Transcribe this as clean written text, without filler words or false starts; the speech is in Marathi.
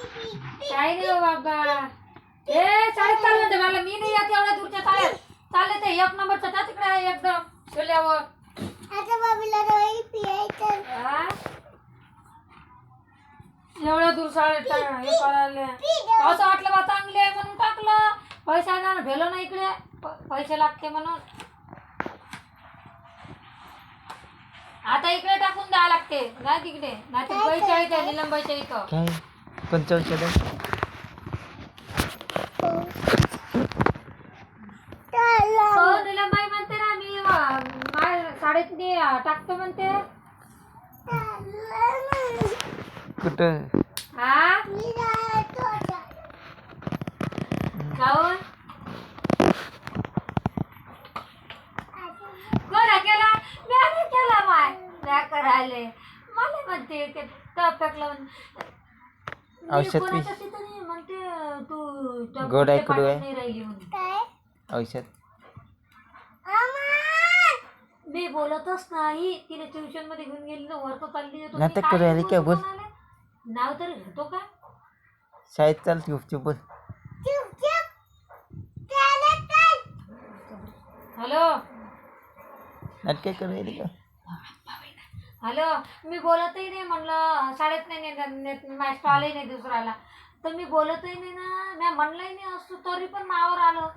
काही नाही हो बाबा. ए शाळेत चाललं ते मला, मी नाही येत एवढ्या दूरच्या शाळेत. चालले ते 1 नंबरचं त्या तिकडे एकदम गेल्यावर. एवढ्या दूर शाळेत हे करायला असं वाटलं बा चांगले आहे म्हणून टाकलं. पैसा भेलो ना इकडे, पैसे लागते म्हणून. आता इकडे टाकून द्यावं लागते, नाही तिकडे. नाही तर पैसे आहे त्या निलंबाईच्या इथं. काय कोणत्या औषध हो निलंबाई म्हणते ना, मी माझ्या शाळेत टाकतो म्हणते. कुठं हा जाऊन बरं केला, मी केला माय म्या करायले. मला म्हणते ते टपक लावून औषध पी. म्हणते तू गोड आहे, कडू आहे? नाही राहिली म्हणून. औषध मी बोलतच नाही. तिने ट्युशन मध्ये घेऊन गेली ना, वर तो चालली होती. नाटक करू राहिली काय? बोल. नाव तरी घेतो का? शाळेत चाल, चुपचुप बोल. हॅलो नाटक करू राहिली का? हॅलो, मी बोलतही नाही म्हणलं. शाळेत नाही माझ्या स्टॉलही नाही दुसऱ्याला, तर मी बोलतही नाही ना. मी म्हणलंही नाही असतो तरी पण नावावर आलं.